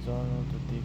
Donald Dick.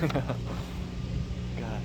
God.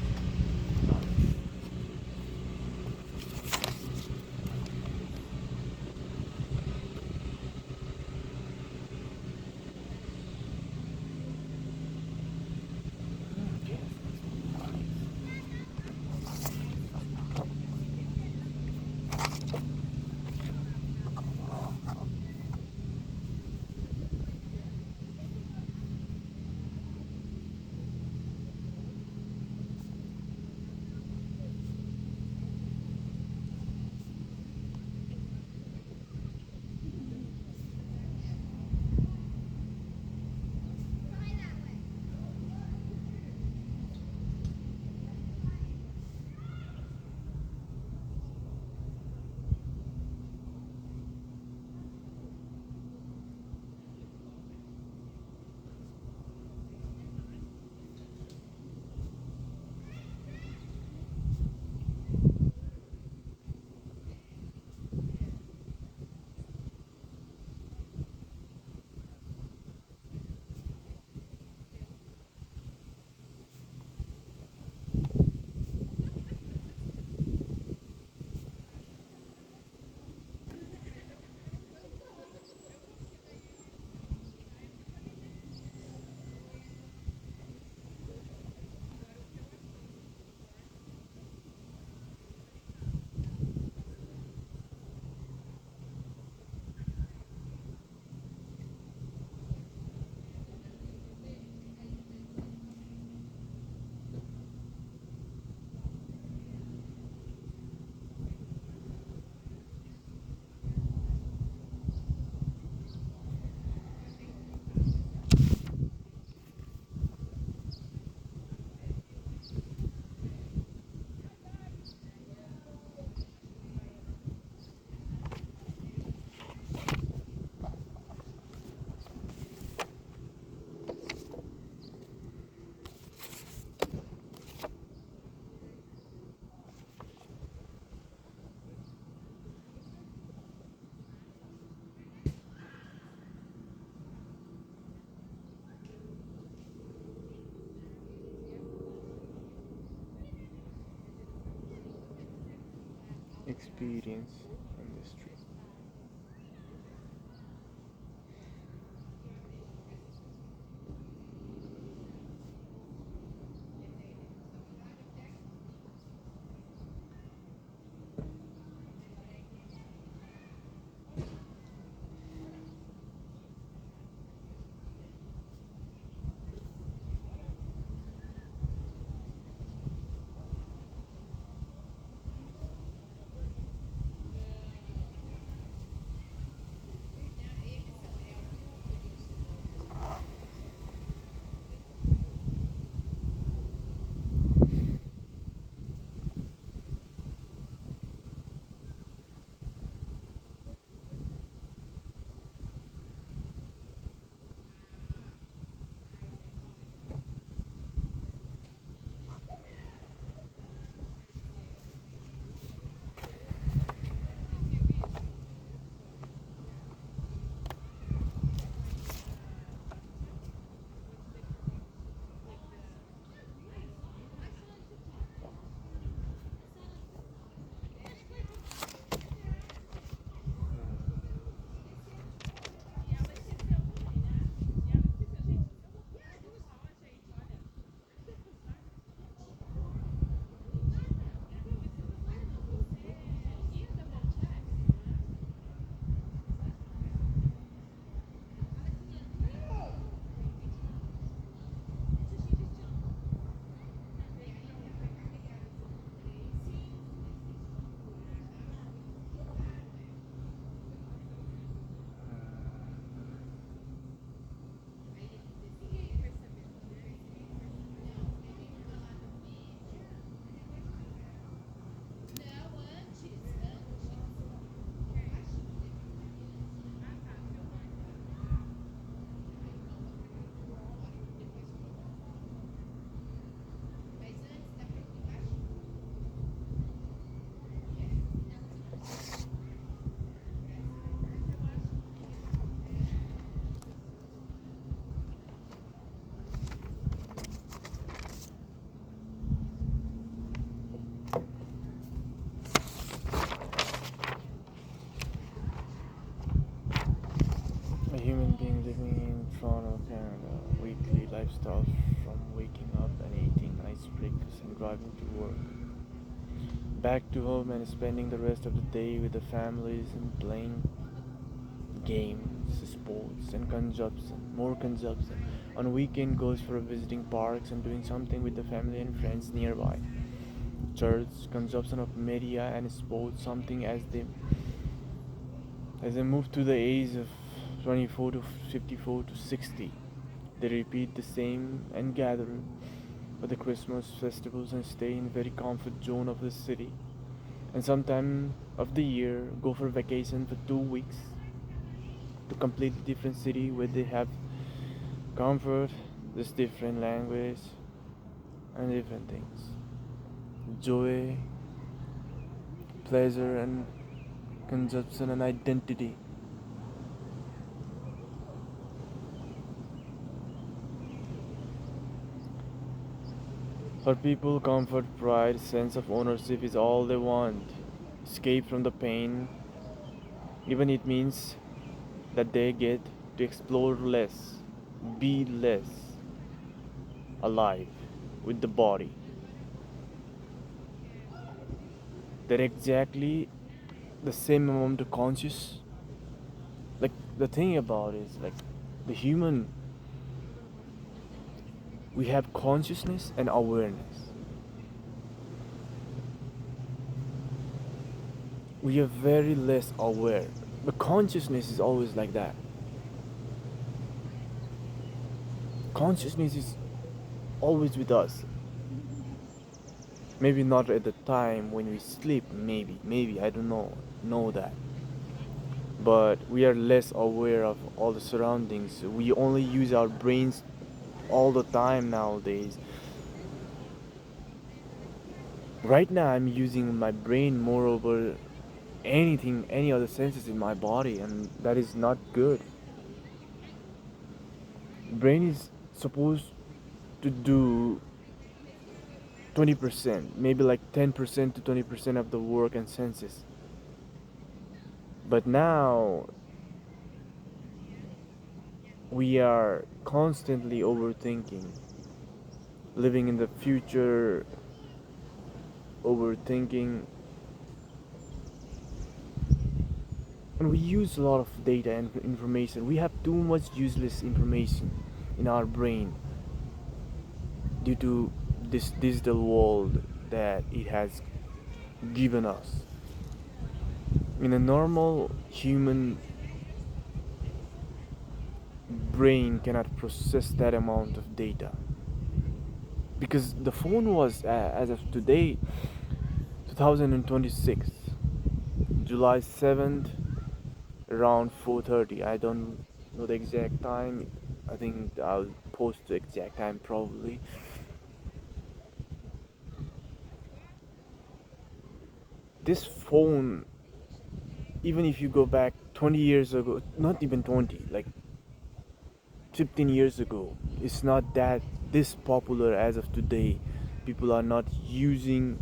experience in this trip. A human being living in Toronto, Canada, weekly lifestyle from waking up and eating nice breakfast and driving to work, back to home and spending the rest of the day with the families and playing games, sports, and consumption, more consumption. On weekend goes for visiting parks and doing something with the family and friends nearby. Church, consumption of media and sports, something as they move to the age of 24 to 54 to 60. They repeat the same and gather for the Christmas festivals and stay in very comfort zone of the city. And sometime of the year go for vacation for 2 weeks to completely different city where they have comfort, this different language and different things. Joy, pleasure and consumption and identity. For people, comfort, pride, sense of ownership is all they want. Escape from the pain, even it means that they get to explore less, be less alive with the body. They're exactly the same amount of conscious. Like the thing about it is like the human, we have consciousness and awareness. We are very less aware. But consciousness is always like that. Consciousness is always with us. Maybe not at the time when we sleep, maybe, I don't know that. But we are less aware of all the surroundings. We only use our brains all the time nowadays. Right now, I'm using my brain more over anything, any other senses in my body, and that is not good. Brain is supposed to do 20%, maybe like 10% to 20% of the work and senses. But now we are constantly overthinking, living in the future, overthinking, and we use a lot of data and information. We have too much useless information in our brain due to this digital world that it has given us. In a normal human brain cannot process that amount of data because the phone was as of today 2026 July 7th around 4:30. I don't know the exact time. I think I'll post the exact time probably. This phone, even if you go back 20 years ago, not even 20, like 15 years ago, it's not that this popular as of today. People are not using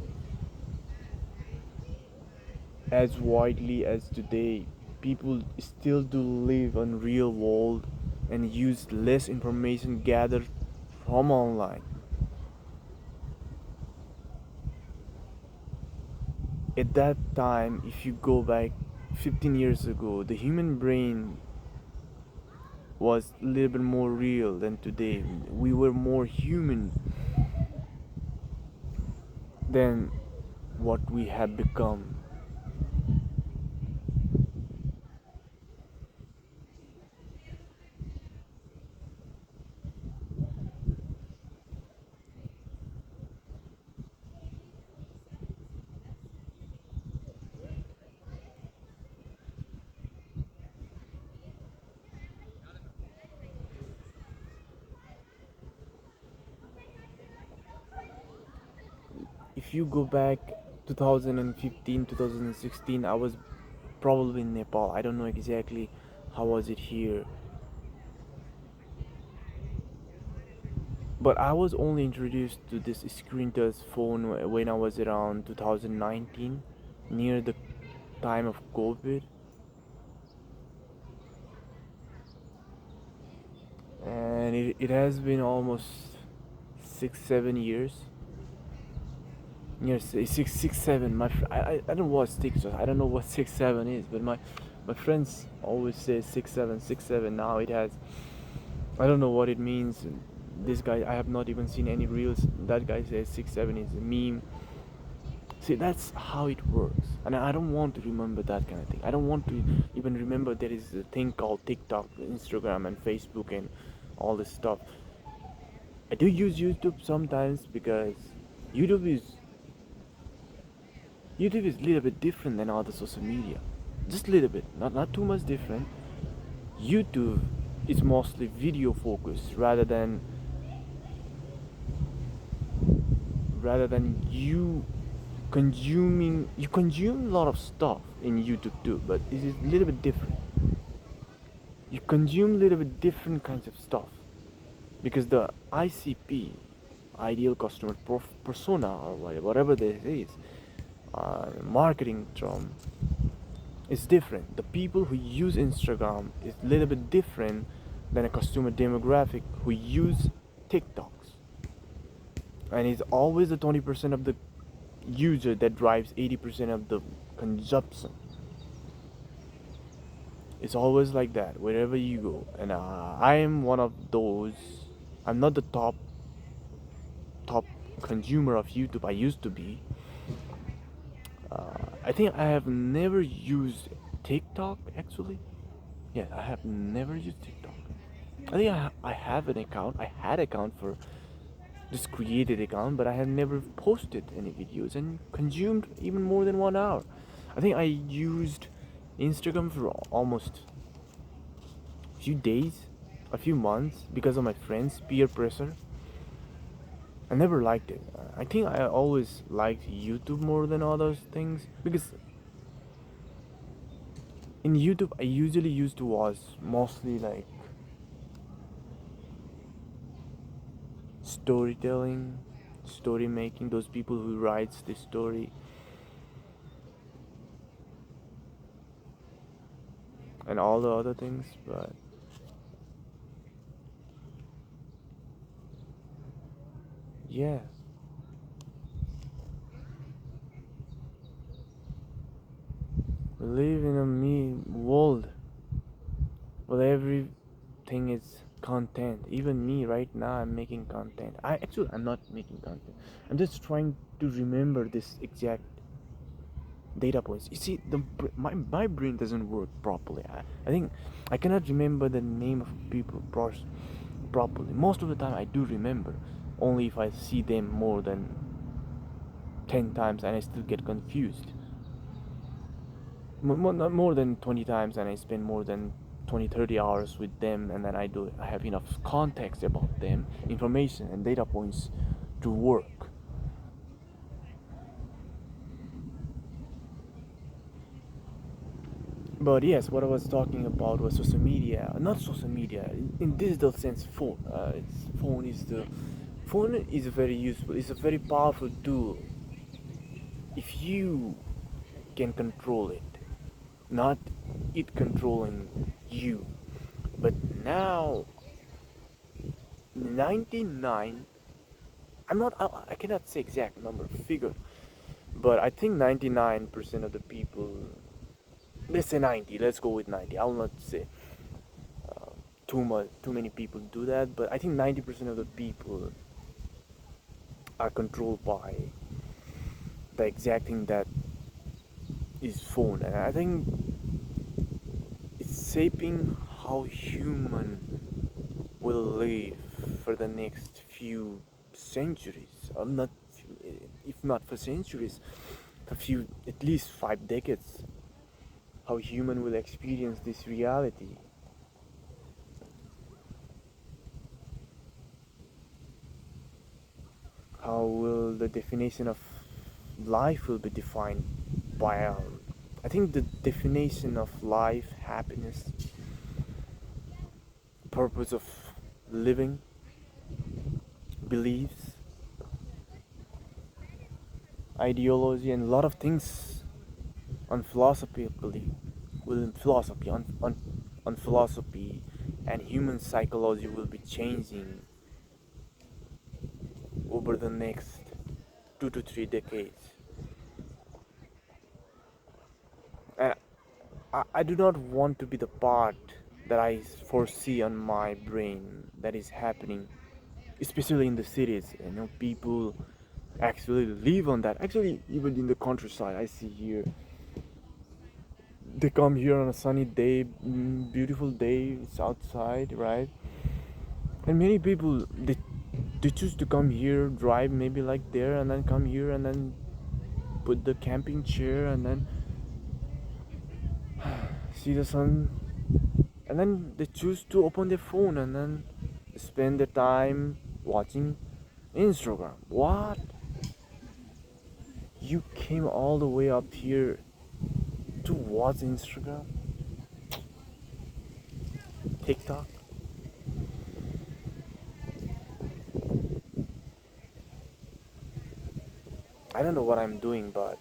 as widely as today. People still do live on real world and use less information gathered from online. At that time, if you go back 15 years ago, the human brain was a little bit more real than today. We were more human than what we have become. If you go back 2015, 2016, I was probably in Nepal. I don't know exactly how was it here. But I was only introduced to this screen touch phone when I was around 2019, near the time of COVID. And it has been almost 6 7 years. Yes, six seven. I don't watch TikTok. I don't know what 6 7 is, but my friends always say 6 7 6 7. Now it has. I don't know what it means. This guy, I have not even seen any reels. That guy says 6 7 is a meme. See, that's how it works, and I don't want to remember that kind of thing. I don't want to even remember there is a thing called TikTok, Instagram, and Facebook, and all this stuff. I do use YouTube sometimes because YouTube is YouTube is a little bit different than other social media. Just a little bit, not too much different. YouTube is mostly video focused rather than you consume a lot of stuff in YouTube too, but it is a little bit different. You consume a little bit different kinds of stuff because the ICP, ideal customer persona, or whatever this is, marketing term, is different. The people who use Instagram is a little bit different than a customer demographic who use TikToks. And it's always the 20% of the user that drives 80% of the consumption. It's always like that wherever you go. And I am one of those. I'm not the top consumer of YouTube. I used to be. I think I have never used TikTok actually. Yeah, I have never used TikTok. I think I have an account. I had an account for just created account, but I have never posted any videos and consumed even more than 1 hour. I think I used Instagram for almost a few days, a few months because of my friends' peer pressure. I never liked it. I think I always liked YouTube more than other things because in YouTube I usually used to watch mostly like storytelling, story making, those people who writes the story. and all the other things, but yeah, we live in a me world where everything is content. Even me right now, I'm making content. I'm not making content. I'm just trying to remember this exact data points. You see, my brain doesn't work properly. I think I cannot remember the name of people properly. Most of the time, I do remember, only if I see them more than 10 times and I still get confused. Not more than 20 times and I spend more than 20-30 hours with them, and then I have enough context about them, information and data points to work. But yes, what I was talking about was social media. Not social media in digital sense. Phone is very useful. It's a very powerful tool if you can control it, not it controlling you. But now 99, I cannot say exact number figure, but I think 99% of the people, let's say 90, let's go with 90. I will not say too many people do that, but I think 90% of the people are controlled by the exact thing that is phone. And I think it's shaping how human will live for the next few centuries, or not, if not for centuries, a few, at least 5 decades. How human will experience this reality. How will the definition of life will be defined by I think the definition of life, happiness, purpose of living, beliefs, ideology, and a lot of things on philosophically, on philosophy and human psychology will be changing over the next 2 to 3 decades. And I do not want to be the part that I foresee on my brain that is happening, especially in the cities. People actually live on that. Actually, even in the countryside, I see here they come here on a sunny day, beautiful day, it's outside, right? And many people they choose to come here, drive maybe like there, and then come here and then put the camping chair and then see the sun, and then they choose to open their phone and then spend their time watching Instagram. What? You came all the way up here to watch Instagram? TikTok? I don't know what I'm doing, but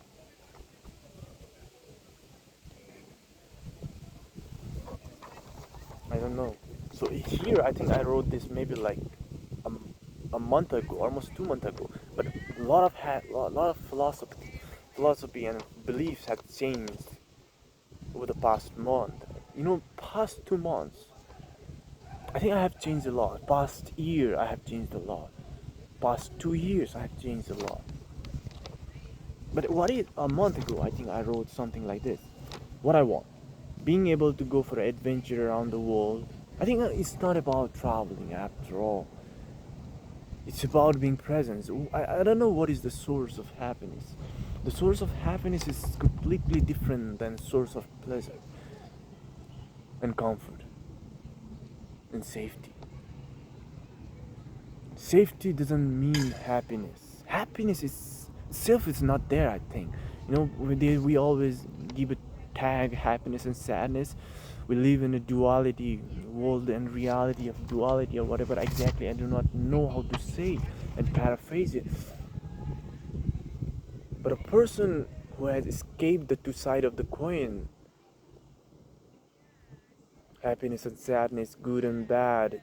I don't know. So here, I think I wrote this maybe like a month ago, almost 2 months ago. But lot of philosophy and beliefs have changed over the past month. Past 2 months, I think I have changed a lot. Past year, I have changed a lot. Past 2 years, I have changed a lot. But what is a month ago? I think I wrote something like this: what I want, being able to go for an adventure around the world. I think it's not about traveling after all. It's about being present. I don't know what is the source of happiness. The source of happiness is completely different than source of pleasure and comfort and safety. Safety doesn't mean happiness. Happiness is self is not there. I think we always give a tag happiness and sadness. We live in a duality world and reality of duality or whatever exactly. I do not know how to say and paraphrase it. But a person who has escaped the two sides of the coin happiness and sadness, good and bad,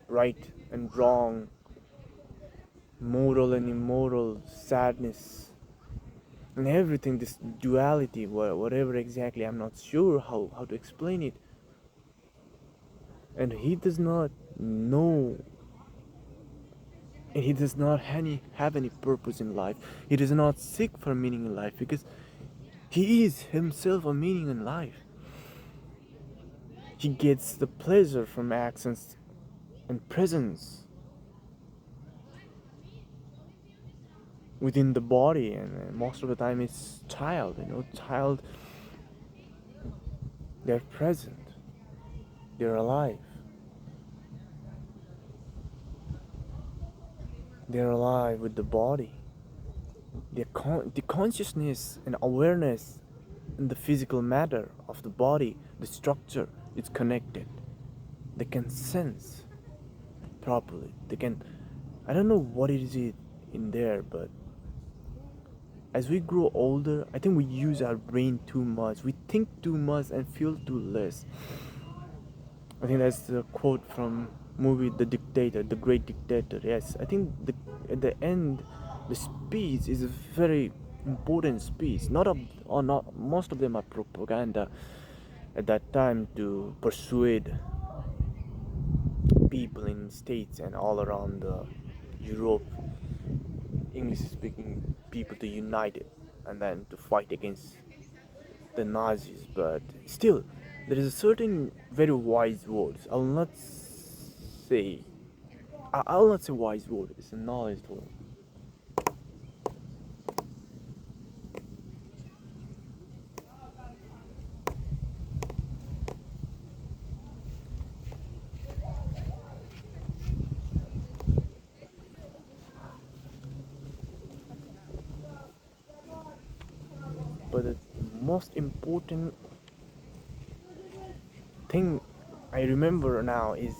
right and wrong, moral and immoral, sadness, and everything, this duality, whatever exactly, I'm not sure how to explain it. And he does not know, and he does not have any purpose in life. He does not seek for meaning in life because he is himself a meaning in life. He gets the pleasure from actions and presence within the body, and most of the time it's child, child, they're present, they're alive, they're alive with the body. The consciousness and awareness in the physical matter of the body, the structure, is connected. They can sense properly. They can, I don't know what it is in there, but as we grow older, I think we use our brain too much. We think too much and feel too less. I think that's the quote from movie The Dictator, The Great Dictator. Yes, I think at the end, the speech is a very important speech. Not most of them are propaganda at that time to persuade people in states and all around Europe, English-speaking people to unite it and then to fight against the Nazis. But still, there is a certain very wise words. Say I'll not say wise word. It's a knowledge word. But the most important thing I remember now is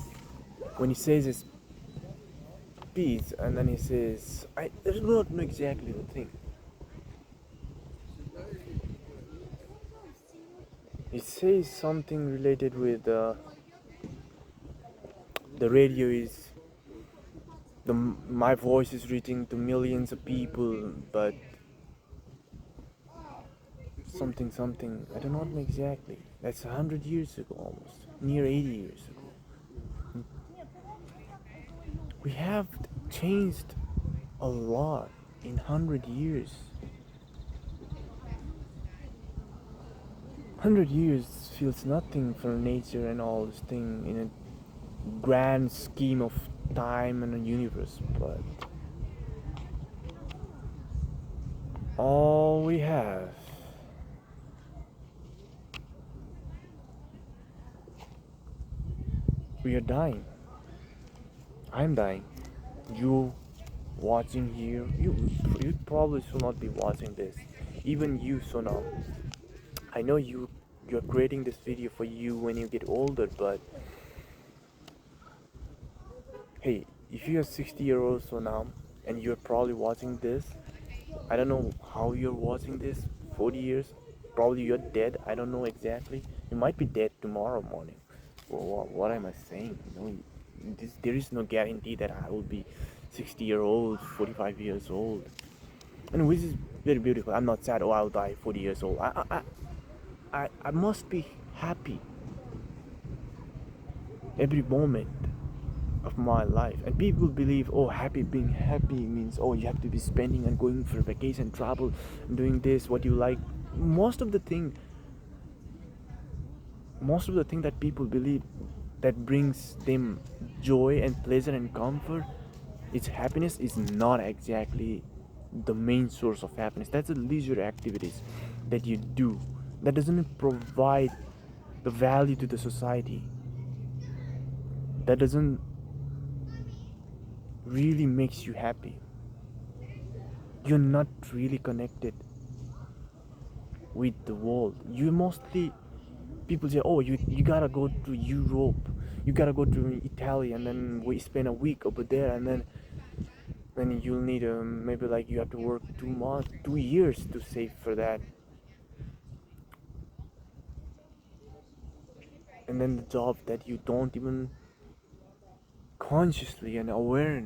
when he says his piece and then he says, I do not know exactly the thing. He says something related with the radio is my voice is reaching to millions of people, but something I do not know exactly. That's 100 years ago, almost near 80 years ago. We have changed a lot in 100 years. 100 years feels nothing for nature and all this thing in a grand scheme of time and a universe, but all we have, we are dying. I'm dying. You watching here, you probably should not be watching this. Even you, Sonam. I know you're creating this video for you when you get older, but hey, if you're 60-year-old Sonam and you're probably watching this, I don't know how you're watching this. 40 years, probably you're dead. I don't know exactly. You might be dead tomorrow morning. Well, what am I saying? There is no guarantee that I will be 60-year-old, 45 years old, and which is very beautiful. I'm not sad. Oh, I'll die 40 years old. I must be happy every moment of my life. And people believe, oh, being happy means, oh, you have to be spending and going for vacation, travel, doing this, what you like. Most of the thing, that people believe that brings them joy and pleasure and comfort, its happiness is not exactly the main source of happiness. That's the leisure activities that you do. That doesn't provide the value to the society. That doesn't really makes you happy. You're not really connected with the world. You mostly, people say, oh, you gotta go to Europe, you gotta go to Italy, and then we spend a week over there, and then you'll need maybe like you have to work 2 months, 2 years to save for that. and then the job that you don't even consciously and aware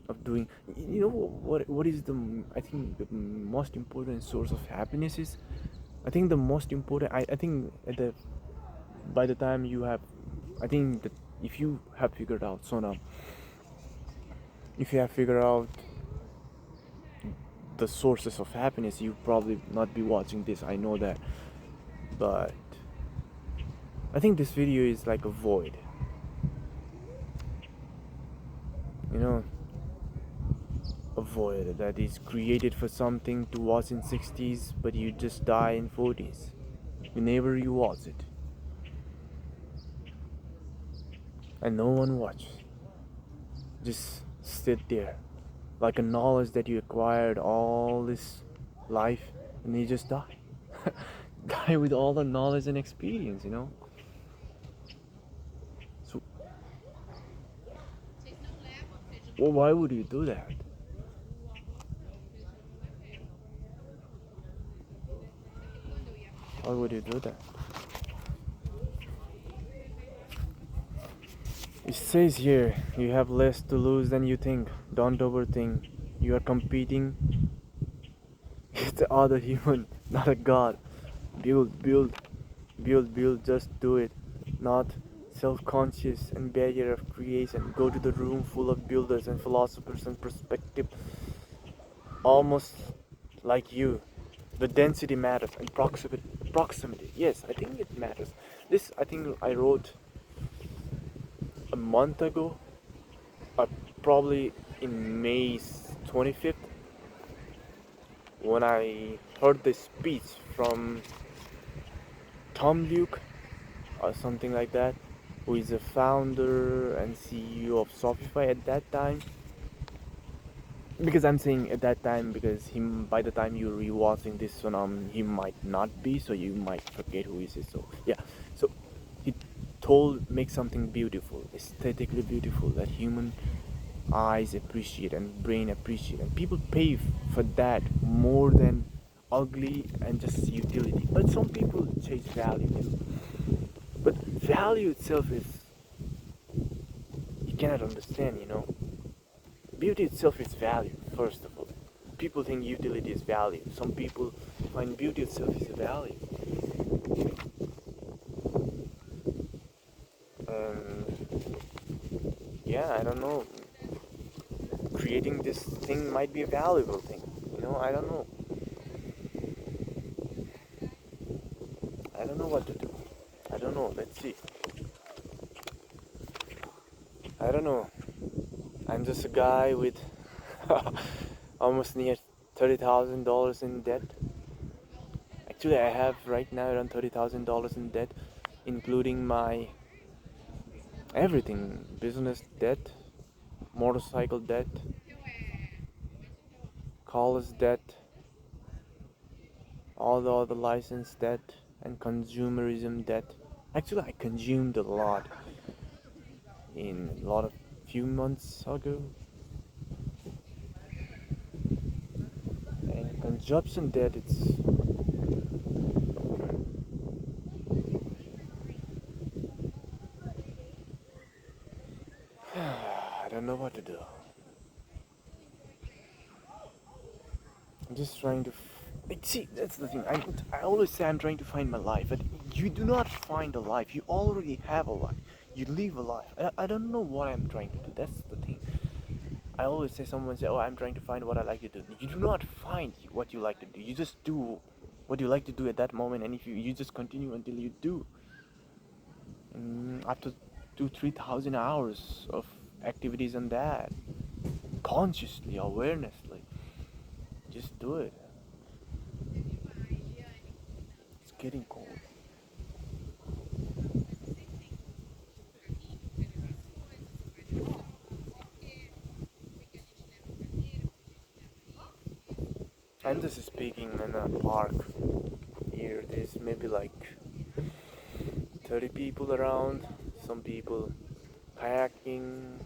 of doing. You know what is the, I think the most important source of happiness is, I think the most important, I think at the, by the time you have, I think that if you have figured out, so now if you have figured out the sources of happiness, you probably not be watching this, I know that, but I think this video is like a void, you know, a void that is created for something to watch in 60s, but you just die in 40s whenever you watch it, and no one watches, just sit there like a knowledge that you acquired all this life, and you just die. Die with all the knowledge and experience, you know. So well, why would you do that? Why would you do that? It says here, you have less to lose than you think. Don't overthink. You are competing with the other human, not a god. Build, build, build, build. Just do it. Not self-conscious and barrier of creation. Go to the room full of builders and philosophers and perspective, almost like you. The density matters and proximity. Proximity. Yes, I think it matters. This I think I wrote a month ago, probably in May 25th, when I heard the speech from Tom Luke or something like that, who is the founder and CEO of Shopify at that time. Because I'm saying at that time because him, by the time you're rewatching this one, he might not be, so you might forget who he is. So yeah, so he told make something beautiful, aesthetically beautiful, that human eyes appreciate and brain appreciate, and people pay for that more than ugly and just utility. But some people chase value too. But value itself is, you cannot understand, you know. Beauty itself is value, first of all. People think utility is value. Some people find beauty itself is a value. Yeah, I don't know. Creating this thing might be a valuable thing. You know, I don't know. I don't know what to do. I don't know. Let's see. I don't know. I'm just a guy with almost near $30,000 in debt. Actually, I have right now around $30,000 in debt, including my everything: business debt, motorcycle debt, college debt, all the other license debt, and consumerism debt. Actually, I consumed a lot in a lot of few months ago. And consumption debt, it's I don't know what to do. I'm just trying to. See, that's the thing. I always say I'm trying to find my life, but you do not find a life. You already have a life. You live a life. I don't know what I'm trying to do. That's the thing. I always say, someone say, "Oh, I'm trying to find what I like to do." You do not find what you like to do. You just do what you like to do at that moment, and if you just continue until you do. After 2-3 thousand hours of activities on that, consciously, awarenessly, just do it. It's getting cold. I'm just speaking in a park here. There's maybe like 30 people around. Some people kayaking.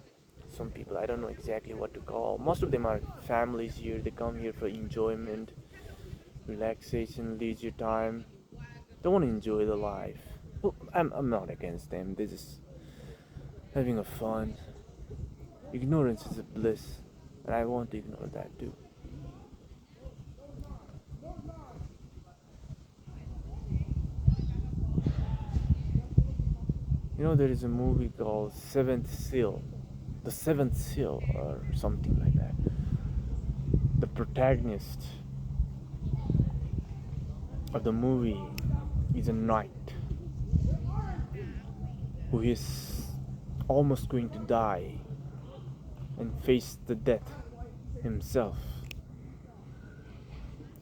Some people, I don't know exactly what to call. Most of them are families here. They come here for enjoyment, relaxation, leisure time. They want to enjoy the life. Well, I'm not against them. They're just having a fun. Ignorance is a bliss, and I want to ignore that too. You know, there is a movie called Seventh Seal, The Seventh Seal, or something like that. The protagonist of the movie is a knight who is almost going to die and face the death himself,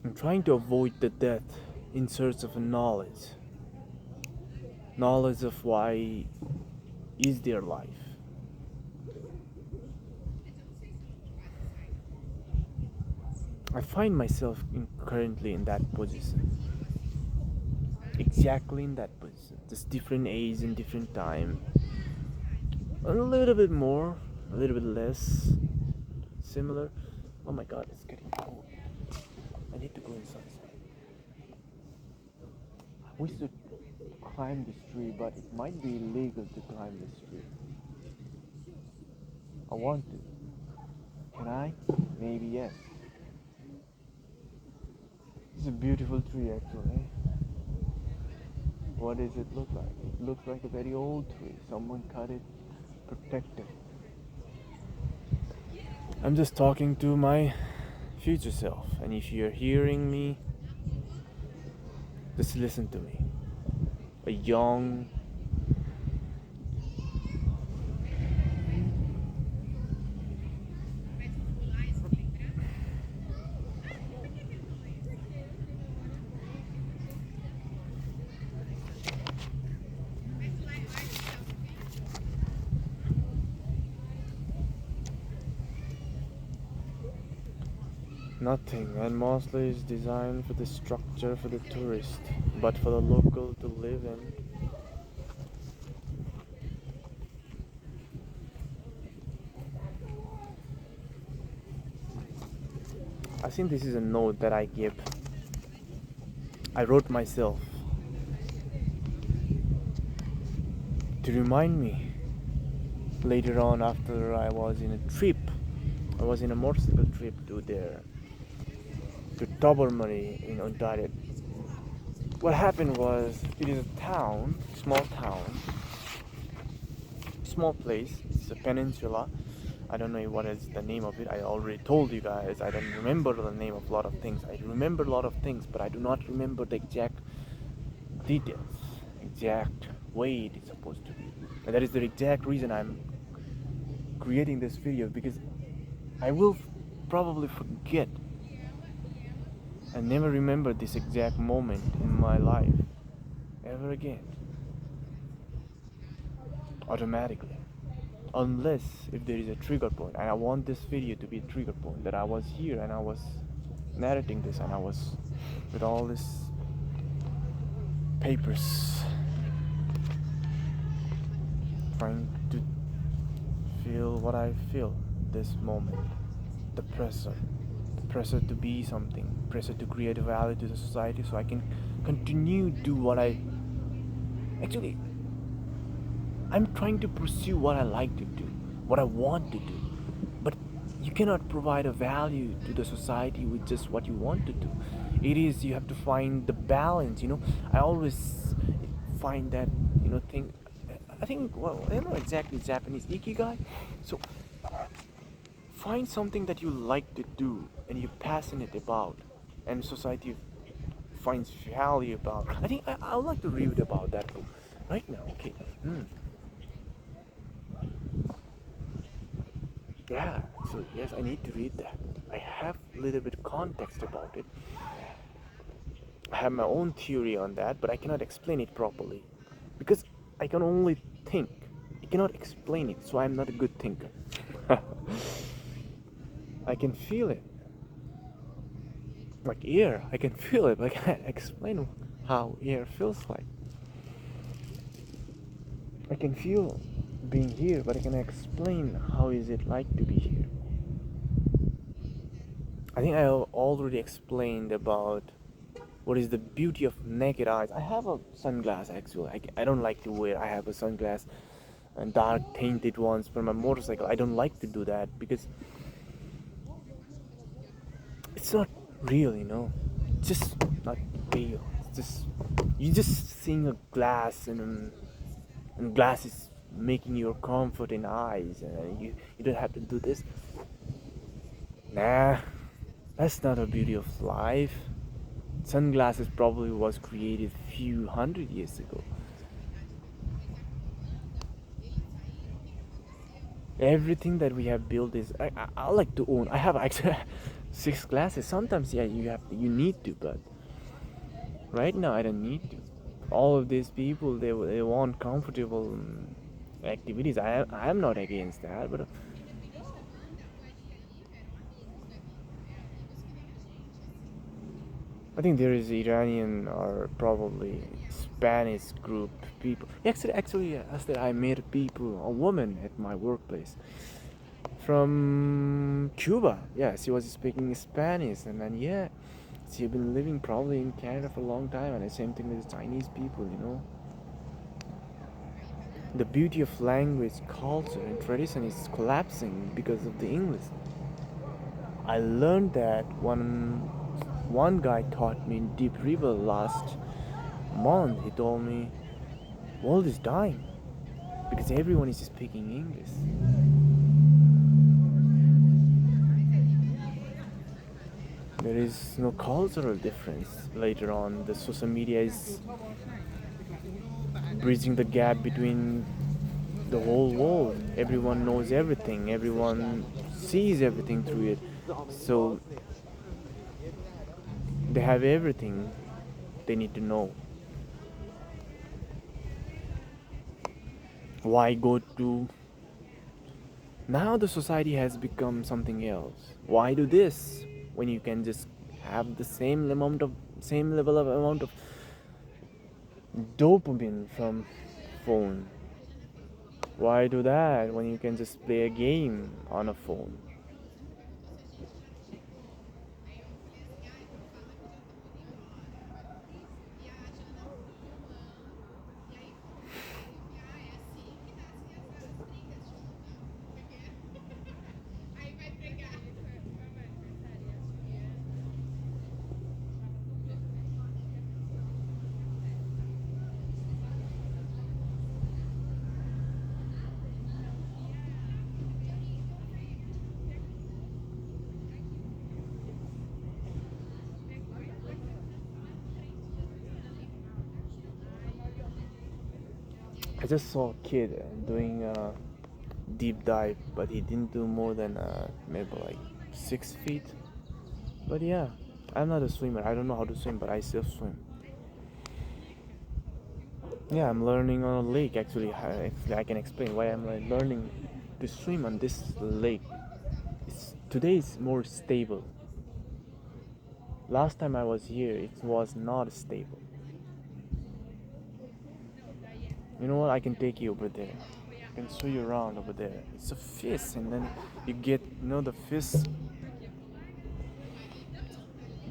and trying to avoid the death in search of a knowledge of why is their life. I find myself currently in that position, exactly in that position, just different age and different time, a little bit more, a little bit less, similar. Oh my god, it's getting cold. I need to go inside. We should climb this tree, but it might be illegal to climb this tree. I want to. Can I? Maybe yes. It's a beautiful tree actually. What does it look like? It looks like a very old tree. Someone cut it, protected. I'm just talking to my future self, and if you're hearing me, just listen to me. A young, nothing, and mostly is designed for the structure for the tourist, but for the local to live in. I think this is a note that I wrote myself to remind me later on after I was in a trip. I was in a motorcycle trip to there, to Tobermory in Ontario. What happened was, it is a town, small place. It's a peninsula. I don't know what is the name of it. I already told you guys. I don't remember the name of a lot of things. I remember a lot of things, but I do not remember the exact details, exact way it is supposed to be. And that is the exact reason I'm creating this video, because I will probably forget and never remember this exact moment in my life ever again, automatically, unless if there is a trigger point. And I want this video to be a trigger point, that I was here and I was narrating this and I was with all these papers trying to feel what I feel this moment. The pressure to be something, pressure to create a value to the society, so I can continue do what actually I'm trying to pursue what I like to do, what I want to do. But you cannot provide a value to the society with just what you want to do. It is, you have to find the balance, I always find that, thing. I think, well, I don't know exactly Japanese ikigai. So find something that you like to do and you're passionate about, and society finds value about. I think I would like to read about that book right now. Okay. Yeah. So yes, I need to read that. I have a little bit context about it. I have my own theory on that, but I cannot explain it properly because I can only think. I cannot explain it, so I'm not a good thinker. I can feel it. Like air, I can feel it, but I can't explain how air feels like. I can feel being here, but I can explain how is it like to be here. I think I already explained about what is the beauty of naked eyes. I have a sunglass actually. I don't like to wear. I have a sunglass and dark tinted ones for my motorcycle. I don't like to do that because it's not real, It's just not real. It's just you just seeing a glass and glass is making your comfort in eyes, and you don't have to do this. Nah, that's not the beauty of life. Sunglasses probably was created few hundred years ago. Everything that we have built is I like to own. I have actually six glasses. Sometimes yeah, you need to, but right now I don't need to. All of these people they want comfortable activities. I am not against that, but I think there is Iranian or probably Spanish group people. Actually, yesterday I met people, a woman at my workplace from Cuba. Yeah, she was speaking Spanish, and then yeah, she had been living probably in Canada for a long time, and the same thing with the Chinese people. The beauty of language, culture, and tradition is collapsing because of the English. I learned that one guy taught me in Deep River last month. He told me world is dying because everyone is speaking English. There is no cultural difference. Later on, the social media is bridging the gap between the whole world. Everyone knows everything. Everyone sees everything through it. So they have everything they need to know. Why go to now the society has become something else. Why do this when you can just have the same level of amount of dopamine from phone? Why do that when you can just play a game on a phone? I just saw a kid doing a deep dive, but he didn't do more than maybe like 6 feet. But yeah, I'm not a swimmer. I don't know how to swim, but I still swim. Yeah, I'm learning on a lake. Actually, I can explain why I'm like learning to swim on this lake. Today is more stable. Last time I was here, it was not stable. You know what? I can take you over there. I can show you around over there. It's a fish, and then you get, the fish.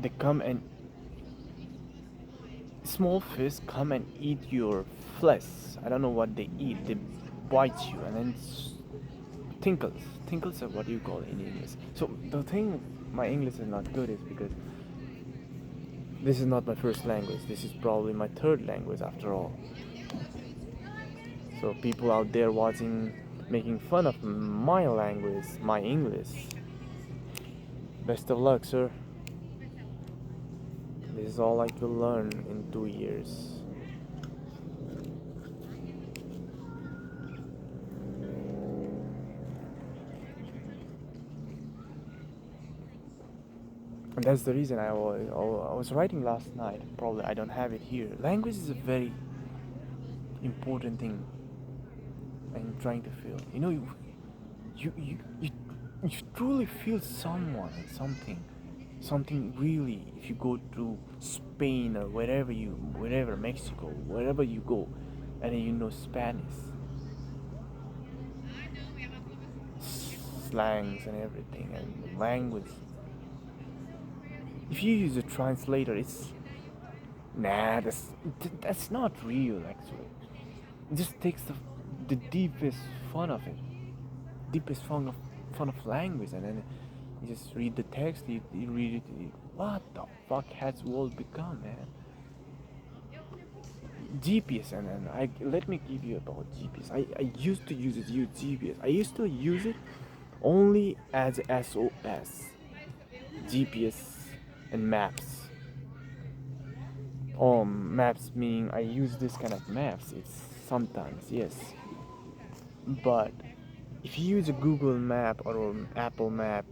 They come and small fish come and eat your flesh. I don't know what they eat. They bite you and then tinkles. Tinkles are what you call it in English. So the thing, my English is not good is because this is not my first language. This is probably my third language after all. So people out there watching, making fun of my language, my English. Best of luck, sir. This is all I could learn in 2 years. And that's the reason I was writing last night. Probably I don't have it here. Language is a very important thing I'm trying to feel. You truly feel someone, something really. If you go to Spain or wherever Mexico, wherever you go, and then you know Spanish, slangs and everything, and language. If you use a translator, Nah, that's not real actually. It just takes the deepest fun of it, deepest fun of language, and then you just read the text. You read it. What the fuck has world become, man? GPS, and then I let me give you about GPS. I used to use GPS. I used to use it only as SOS, GPS, and maps. Maps meaning I use this kind of maps. It's sometimes yes, but if you use a Google map or an Apple map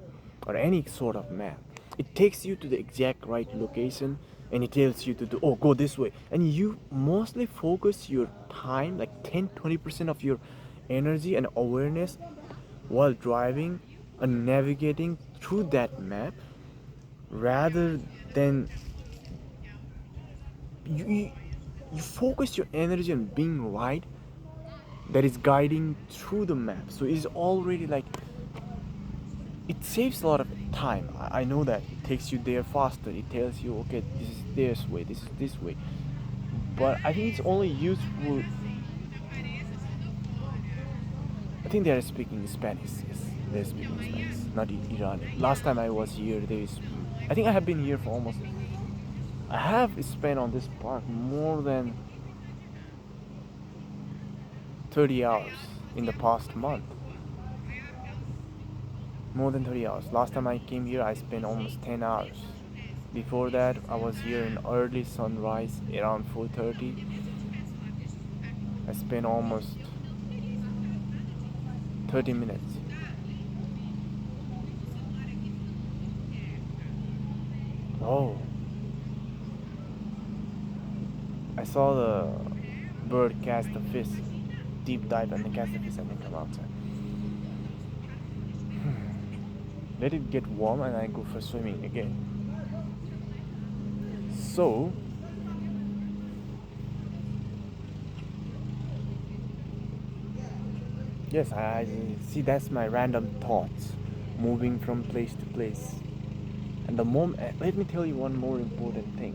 or any sort of map, it takes you to the exact right location and it tells you to do, oh, go this way. And you mostly focus your time, like 10-20% of your energy and awareness while driving and navigating through that map rather than you, you focus your energy on being right that is guiding through the map. So it's already like it saves a lot of time. I know that it takes you there faster. It tells you, okay, this is this way, this is this way. But I think it's only useful. I think they are speaking Spanish. Yes, they're speaking Spanish, not Iranian. Last time I was here, I think I have been here for almost. I have spent on this park more than 30 hours in the past month. More than 30 hours. Last time I came here, I spent almost 10 hours. Before that, I was here in early sunrise around 4:30. I spent almost 30 minutes. Oh, I saw the bird catch the fish, deep dive and then catch the fish and then come outside. Let it get warm and I go for swimming again. So, yes, I see that's my random thoughts moving from place to place. And the moment, let me tell you one more important thing.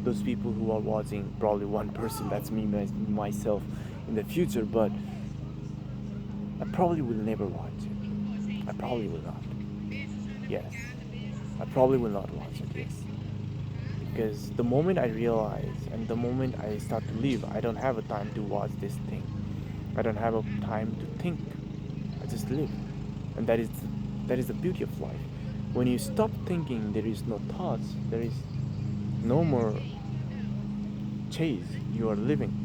Those people who are watching, probably one person, that's me, myself in the future, but I probably will never watch it. I probably will not. Yes. I probably will not watch it, yes. Because the moment I realize and the moment I start to live, I don't have a time to watch this thing. I don't have a time to think. I just live. And that is the beauty of life. When you stop thinking, there is no thoughts, there is no more chase. You are living.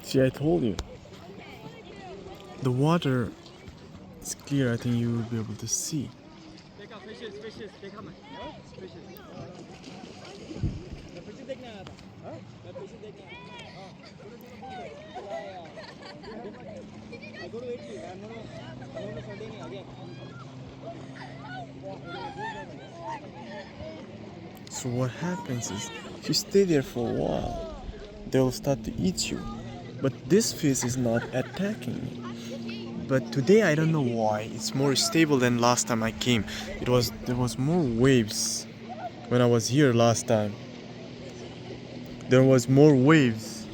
See, I told you. The water is clear. I think you will be able to see. Fishes, fishes, they come. Fishes. The fishes देखना आया था. The fishes देखना आया. I go to Italy. I'm not Sardinia again. So what happens is, if you stay there for a while, they will start to eat you. But this fish is not attacking me. But today I don't know why. It's more stable than last time I came. There was more waves when I was here last time. There was more waves.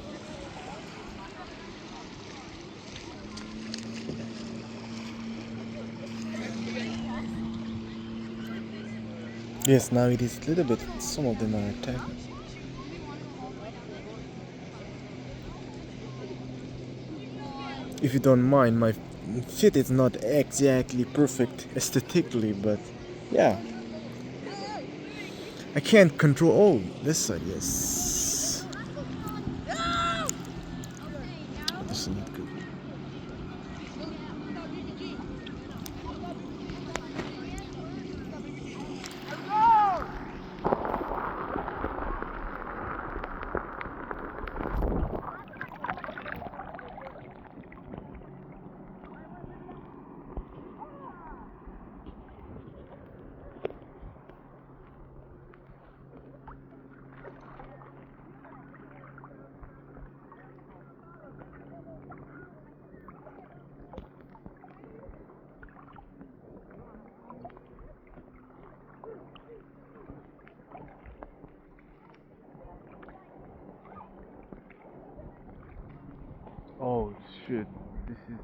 Yes, now it is a little bit. Some of them are attacking. If you don't mind, my fit is not exactly perfect aesthetically, but yeah. I can't control. Oh, this side, yes. This is not good. Oh shit, this is.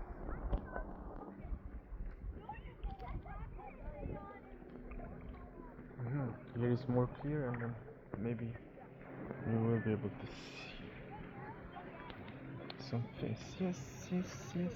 Here is more clear, and then maybe we will be able to see some face. Yes, yes, yes.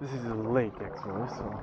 This is a lake actually, so